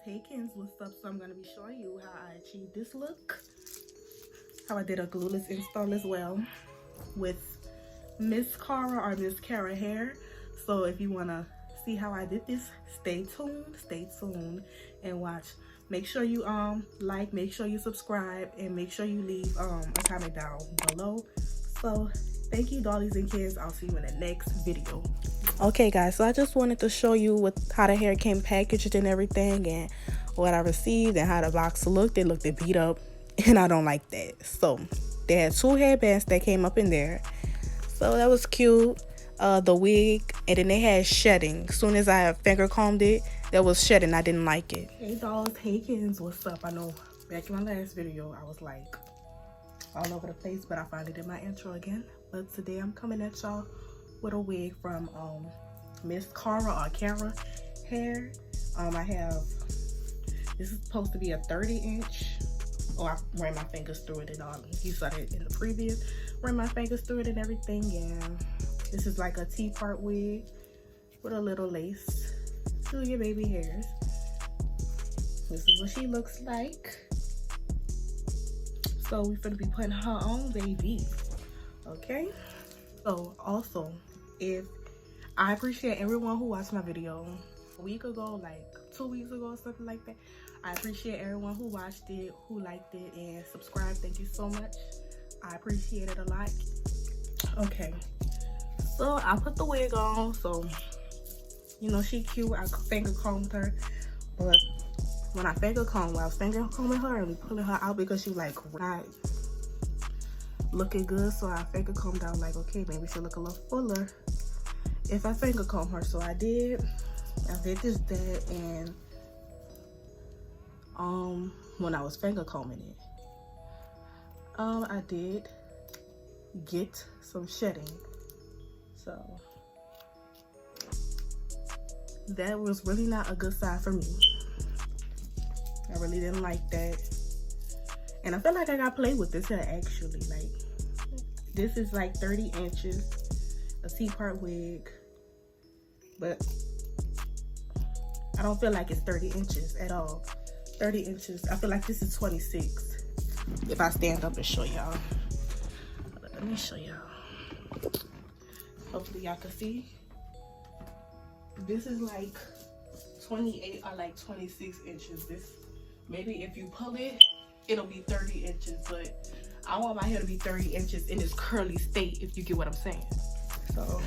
Hey Kins, what's up? So I'm going to be showing you how I achieved this look. How I did a glueless install as well with Miss Cara or Miss Cara hair. So if you want to see how I did this, stay tuned and watch. Make sure you like, make sure you subscribe, and make sure you leave a comment down below. So thank you, dollies and kids. I'll see you in the next video. Okay guys, so I just wanted to show you how the hair came packaged and everything, and what I received and how the box looked. It looked beat up and I don't like that. So they had 2 headbands that came up in there, so that was cute. The wig, and then they had shedding. As soon as I finger combed it, that was shedding. I didn't like it. Hey dolls, hey Kins, what's up? I know back in my last video I was like all over the place, but I finally did my intro again. But today I'm coming at y'all with a wig from Miss Cara or Cara hair. I have, this is supposed to be a 30-inch. Oh, I ran my fingers through it and all. You saw it in the previous. Ran my fingers through it and everything. And this is like a T-part wig with a little lace to your baby hairs. This is what she looks like. So we're gonna be putting her on, baby. Okay. So also, if I appreciate everyone who watched my video a week ago, like 2 weeks ago or something like that. I appreciate everyone who watched it, who liked it, and subscribed. Thank you so much. I appreciate it a lot. Okay, so I put the wig on. So you know she cute. I finger combed her, but when I finger combed, I was finger combing her and pulling her out because she like not looking good. So I finger combed out, like, okay, maybe she'll look a little fuller if I finger comb her. So I did this, that, and when I was finger combing it, I did get some shedding. So that was really not a good sign for me. I really didn't like that. And I feel like I got played with this hair actually. Like, this is like 30 inches, a T-part wig, but I don't feel like it's 30 inches at all. 30 inches, I feel like this is 26. If I stand up and show y'all. Let me show y'all. Hopefully y'all can see. This is like 28 or like 26 inches. This, maybe if you pull it, it'll be 30 inches, but I want my hair to be 30 inches in its curly state, if you get what I'm saying. So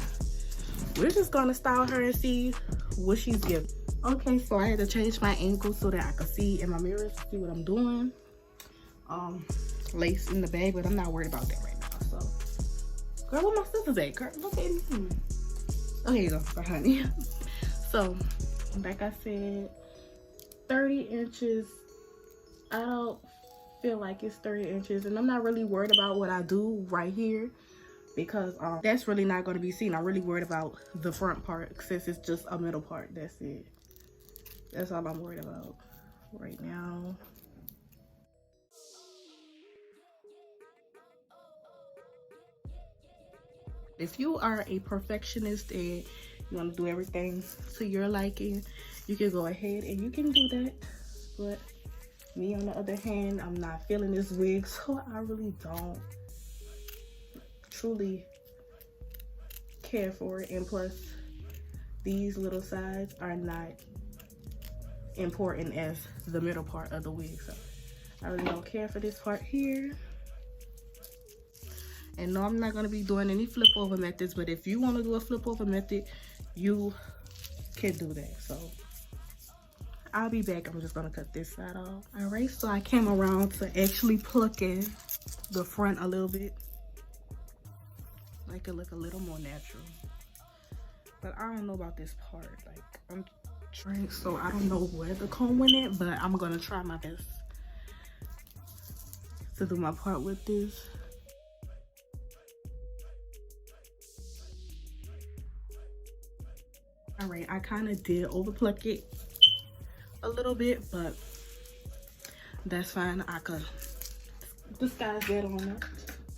we're just gonna style her and see what she's giving. Okay, so I had to change my angle so that I could see in my mirror, see what I'm doing. Lace in the bag, but I'm not worried about that right now. So, girl, where my scissors at? Girl, look at me. Oh, here you go, honey. So, like I said, 30 inches. I don't feel like it's 30 inches, and I'm not really worried about what I do right here, because that's really not going to be seen. I'm really worried about the front part, since it's just a middle part. That's it. That's all I'm worried about right now. If you are a perfectionist and you want to do everything to your liking, you can go ahead and you can do that. But me, on the other hand, I'm not feeling this wig, so I really don't truly care for it. And plus, these little sides are not important as the middle part of the wig, so I really don't care for this part here. And no, I'm not going to be doing any flip over methods, but if you want to do a flip over method, you can do that. So I'll be back. I'm just going to cut this side off. All right, so I came around to actually pluck in the front a little bit, make it look a little more natural. But I don't know about this part. Like, I'm trying, so I don't know where the comb went at, but I'm going to try my best to do my part with this. All right, I kind of did over pluck it a little bit, but that's fine. I could disguise that on it.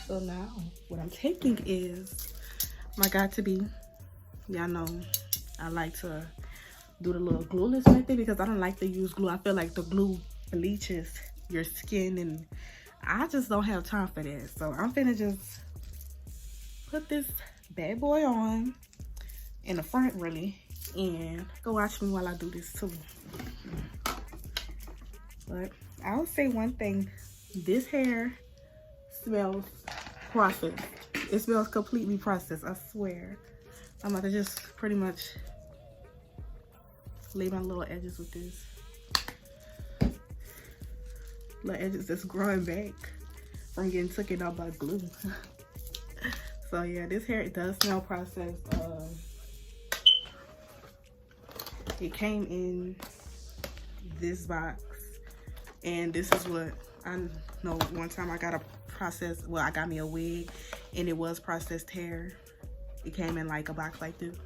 So now what I'm taking is my got to be, y'all know I like to do the little glueless method because I don't like to use glue. I feel like the glue bleaches your skin and I just don't have time for that. So I'm finna just put this bad boy on in the front really, and go watch me while I do this too. But I'll say one thing, this hair smells processed. It smells completely processed, I swear. I'm about to just pretty much lay my little edges with this. Little edges that's growing back from getting taken out by glue. So yeah, this hair, it does smell processed. It came in this box, and this is what I know. One time I got a processed, well, I got me a wig and it was processed hair. It came in like a box like this.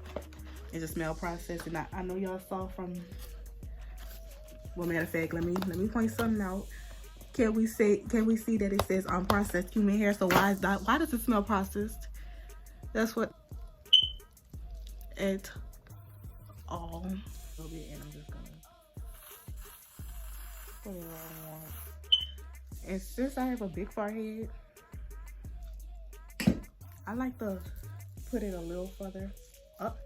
It just smelled processed, and I know y'all saw from, well, matter of fact, let me point something out. Can we see that it says unprocessed human hair? So why does it smell processed? That's what it all. A little bit, and I'm just gonna put it on. And since I have a big forehead, I like to put it a little further up,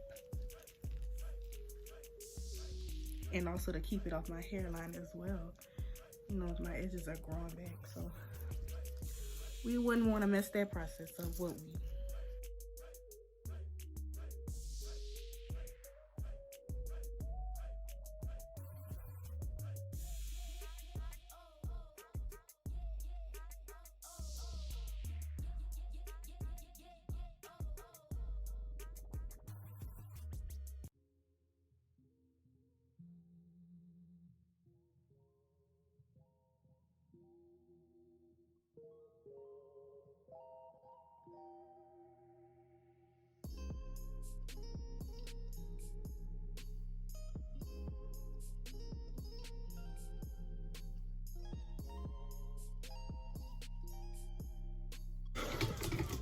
and also to keep it off my hairline as well. You know, my edges are growing back, so we wouldn't want to mess that process up, would we?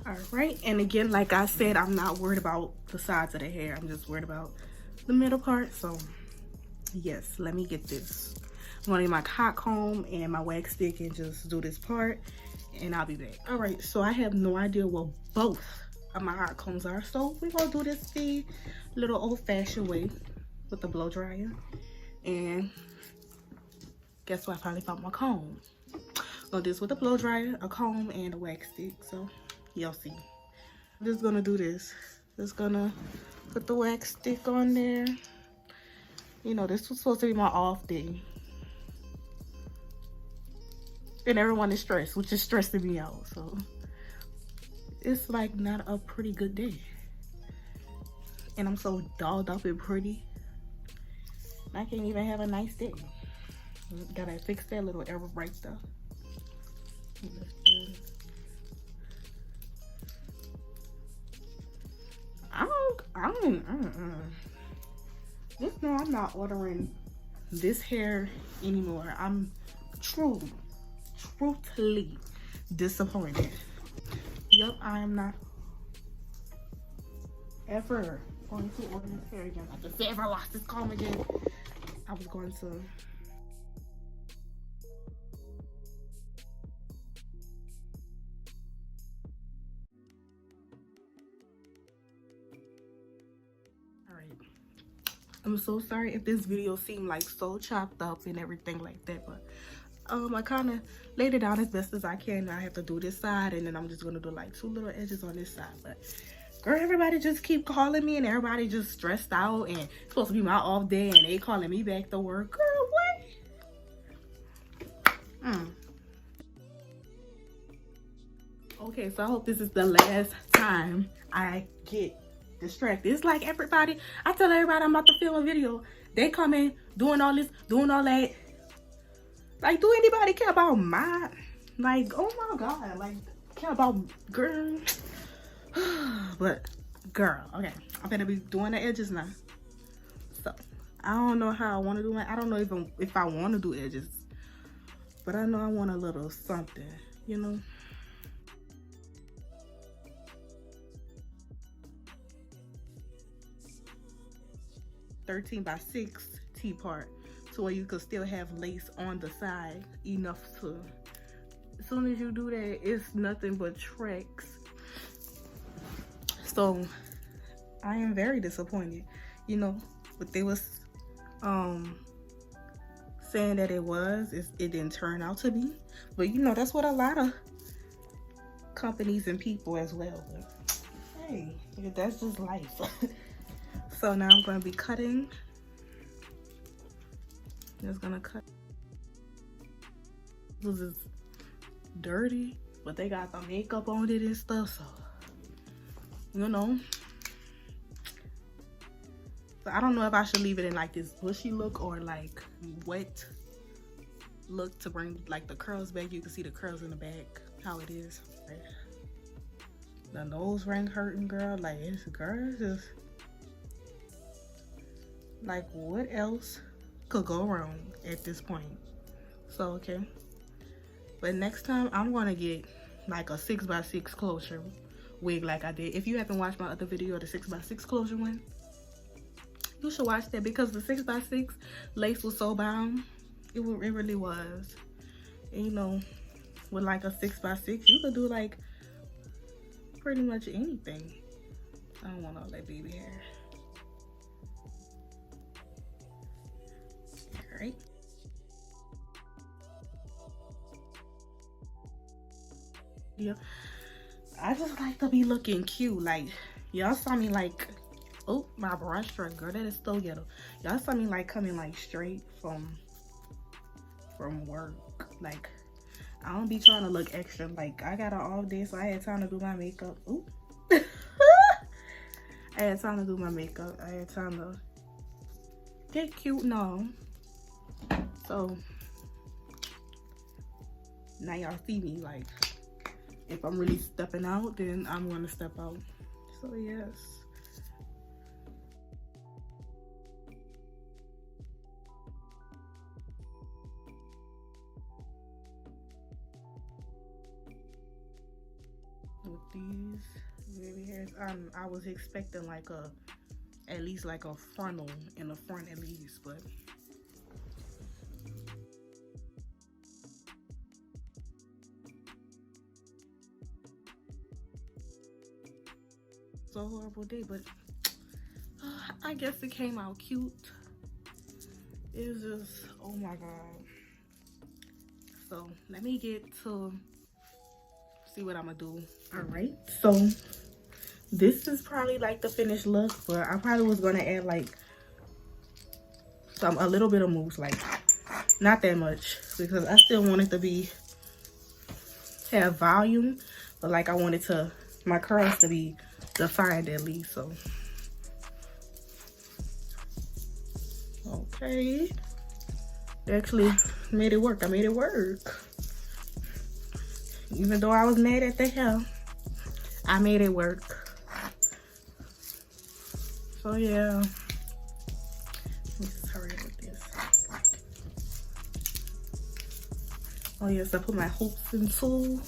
All right, and again, like I said, I'm not worried about the sides of the hair. I'm just worried about the middle part. So yes, let me get this. I'm gonna get my hot comb and my wax stick and just do this part, and I'll be back. All right, so I have no idea what both of my hot combs are, so we're gonna do this the little old-fashioned way with the blow dryer. And guess what? I finally found my comb. Gonna do this with a blow dryer, a comb, and a wax stick. So y'all see. I'm just gonna do this. Just gonna put the wax stick on there. You know, this was supposed to be my off day. And everyone is stressed, which is stressing me out. So it's like not a pretty good day. And I'm so dolled up and pretty. I can't even have a nice day. Gotta fix that little error right there. Just know I'm not ordering this hair anymore. I'm truthfully disappointed. Yep, I am not ever going to order this hair again. I just ever lost this comb again. I was going to. I'm so sorry if this video seemed like so chopped up and everything like that, but I kind of laid it down as best as I can. I have to do this side, and then I'm just gonna do like 2 little edges on this side. But girl, everybody just keep calling me, and everybody just stressed out, and it's supposed to be my off day, and they calling me back to work. Girl, what? Okay, so I hope this is the last time I get distracted. It's like everybody, I tell everybody I'm about to film a video, they come in doing all this, doing all that. Like, do anybody care about my, like, oh my god, like, care about girl? But girl, okay, I'm gonna be doing the edges now. So I don't know how I want to do it. I don't know even if I want to do edges, but I know I want a little something, you know. 13 by 6 T part, so where you could still have lace on the side enough to, as soon as you do that, it's nothing but tracks. So I am very disappointed, you know, but they was saying that it didn't turn out to be, but you know, that's what a lot of companies and people as well, but hey, that's just life. So now I'm going to be cutting. Just gonna cut. This is dirty, but they got the makeup on it and stuff, so you know. So I don't know if I should leave it in like this bushy look or like wet look to bring like the curls back. You can see the curls in the back, how it is. The nose ring hurting, girl. Like, it's just like, what else could go wrong at this point? So okay, but next time I'm gonna get like a 6x6 closure wig like I did. If you haven't watched my other video, the 6x6 closure one, you should watch that, because the 6x6 lace was so bomb. It really was. And, you know, with like a 6x6, you could do like pretty much anything. I don't want all that baby hair. All right. Yeah, I just like to be looking cute. Like, y'all saw me like, oh, my brush stroke, girl, that is so ghetto. Y'all saw me like coming like straight from work. Like, I don't be trying to look extra. Like, I got an off day, so I had time to do my makeup. Ooh. I had time to do my makeup. I had time to get cute and all. So now y'all see me. Like, if I'm really stepping out, then I'm gonna step out. So yes. With these baby hairs, I was expecting like at least like a frontal in the front at least, but it's a horrible day, but I guess it came out cute. It's just, oh my god. So let me get to see what I'm gonna do. All right, so this is probably like the finished look, but I probably was gonna add like a little bit of mousse, like not that much, because I still want it to have volume, but like I wanted my curls to be defined at least. So okay, actually made it work. I made it work. Even though I was mad at the hair, I made it work. So yeah, let me just hurry up with this. Oh yes, I put my hoops in too.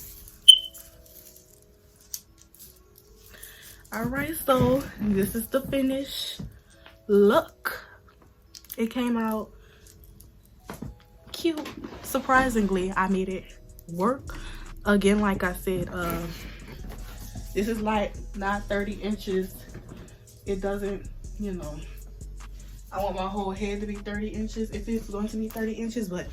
All right, so this is the finished look. It came out cute. Surprisingly, I made it work. Again, like I said, this is like not 30 inches. It doesn't, you know, I want my whole head to be 30 inches if it's going to be 30 inches, but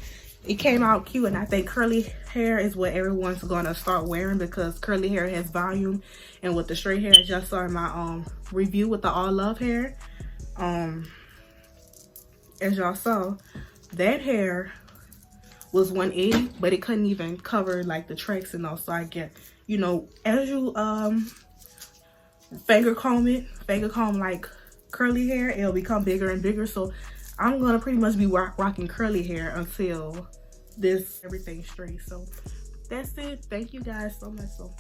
it came out cute. And I think curly hair is what everyone's gonna start wearing, because curly hair has volume. And with the straight hair, as y'all saw in my review with the all love hair, as y'all saw, that hair was 180, but it couldn't even cover like the tracks and all. So I get, you know, as you finger comb like curly hair, it'll become bigger and bigger. So I'm gonna pretty much be rocking curly hair until everything's straight. So that's it. Thank you guys so much. So